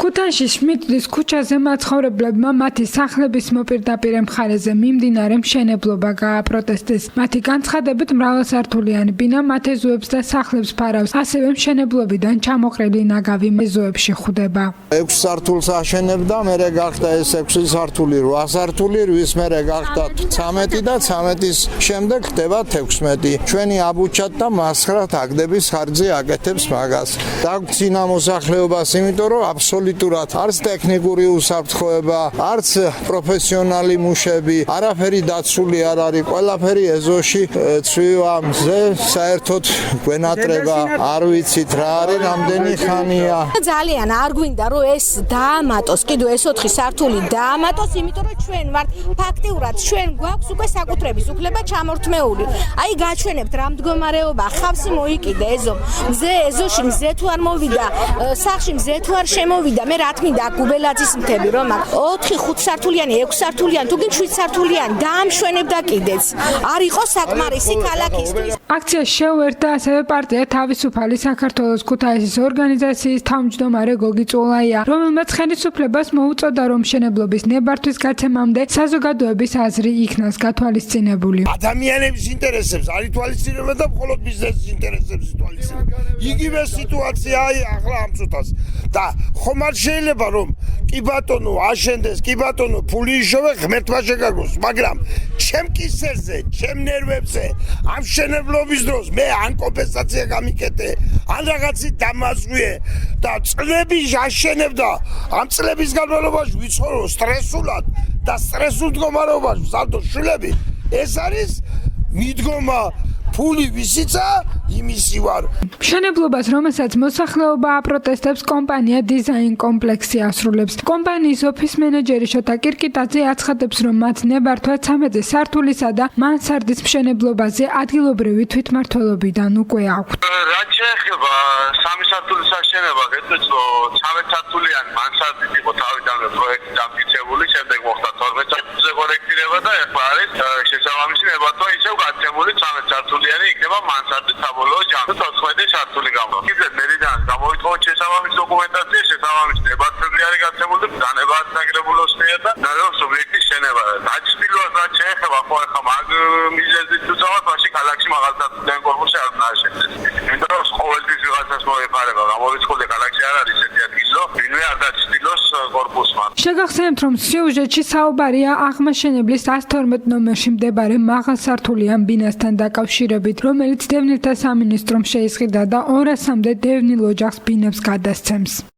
ქუთაისში შმიდტის ქუჩაზე მაცხოვრებლებმა მათი სახლების მოპირდაპირ მხარეზე მიმდინარე მშენებლობა გააპროტესტეს. მათი განცხადებით მრავალსართულიანი ბინა მათ ეზოებს და სახლებს ფარავს, ასევე მშენებლობიდან ჩამოყრილი ნაგავი ეზოებში ხვდება. 6 სართულს აშენებდა, მერე გახდა ეს 6 სართული 8 სართული, რის მერე გახდა 13 და 13-ის შემდეგ ხდება 16. ჩვენი აბუჩად და მასხრად აგდების ხარჯზე აკეთებს მაგას. დაგვრჩინა მოსახლეობას, იმიტომ რომ აბსოლუტურად არც ტექნიკური უსაფრთხოება, არც პროფესიონალი მუშები, არაფერი დაცული არ არის, ყველაფერი ეზოში ცვივა მზე, საერთოდ გვენატრება, არ ვიცით რა არის, რამდენი ხანია. ძალიან არ გვინდა რომ ეს დაამატოს, კიდევ ეს 4 სართული დაამატოს, იმიტომ რომ ჩვენ ვართ ფაქტიურად ჩვენ გვაქვს უკვე საკუთრების უფლება ჩამორთმეული. აი გაჩვენებთ რა მდგომარეობა, ხავსი მოიკიდა ეზოში მზე თუ არ მოვიდა, სახლში მზე თუ არ შემოვიდა, მე რა თქმა გუბელაძის მთები რომ აქ 4-5 სართულიანი, 6 სართულიანი, თუ გინ 7 სართულიანი დაამშვენებდა კიდეც. არ იყო საკმარისი ქალაქისთვის. აქციაში შეუერთდა ასევე პარტია თავისუფალი საქართველოს ქუთაისის ორგანიზაციის თავმჯდომარე გოგი წულაია, რომელმაც ხელისუფლებას მოუწოდა რომ მშენებლობის ნებართვის გაცემამდე საზოგადოების აზრი იქნას გათვალისწინებული. ადამიანების ინტერესებს არ ითვალისწინებდა და მხოლოდ ბიზნესის ინტერესებს ითვალისწინებდა. იგივე სიტუაციაა ახლა ამ წუთას. და ხომ არ შეიძლება რომ კი ბატონო აშენდეს, კი ბატონო ფული იშოვე ღმერთმა შეგაგოს, მაგრამ ჩემ კისერზე, ჩემ ნერვებზე ამ მშენებლობის დროს მე ან კომპენსაცია გამიკეთე, ან რაღაცი დამაზღვიე და წლები აშენებდა. ამ წლების განმავლობაში ვიცხოვრო სტრესულად და სტრესულ მდგომარეობაში ვზავდო შვილები. ეს არის მიდგომა ფული ვისიცა იმისი ვარ. მშენებლობას, რომელსაც მოსახლეობა აპროტესტებს, კომპანია დიზაინ კომპლექსი ასრულებს. კომპანიის ოფის მენეჯერი შოთა კირკიტაძე აცხადებს, რომ მათ ნებართვა 13 სართულისა და მანსარდის მშენებლობაზე ადგილობრივი თვითმმართველობიდან უკვე აქვთ. რაც შეეხება 3 სართულის აშენება, გეტყვით, 13 სართულიანი მანსარდით იყო თავიდანვე პროექტი დამტკიცებული, შემდეგ მოხდა 12 სართულზე კორექტირება და ახლა არის შესაბამისი ნებართვა ისევ გაცემული 13 სართულიანი იქნება მანსარდის საბოლოო ჯამში 14 სართული გამო. კიდევ მერიდან გამოითხოვოთ შესაბამისი დოკუმენტაცია, შესაბამისი ნებართვები არის გაცემული, განებაა საგრებულოსნია და ნაერო სუბიექტის შენება. დაჩtildeოს რაც შეეხება ხო ახლა მაგ მიზეზით თუ წავალ, მაშინ ქალაქში მაღალსართულიან კორპუსი არ უნდა აშენდეს. იმიტომ რომ ყოველთვის ვიღაცას მოეფარება, გამორიცხული ქალაქში არ არის ესეთი ადგილი, რომ ვინმე არ დაჩtildeოს კორპუსმა. შეგახსენებთ, რომ სიუჟეტში საუბარია აღმაშენებლის 112 ნომერში მდებარე მაღალსართულიან ბინასთან დაკავშირებით, რომელიც დევნილთა სამინისტრომ შეისყიდა და 200-მდე დევნილ ოჯახს ბინებს გადასცემს.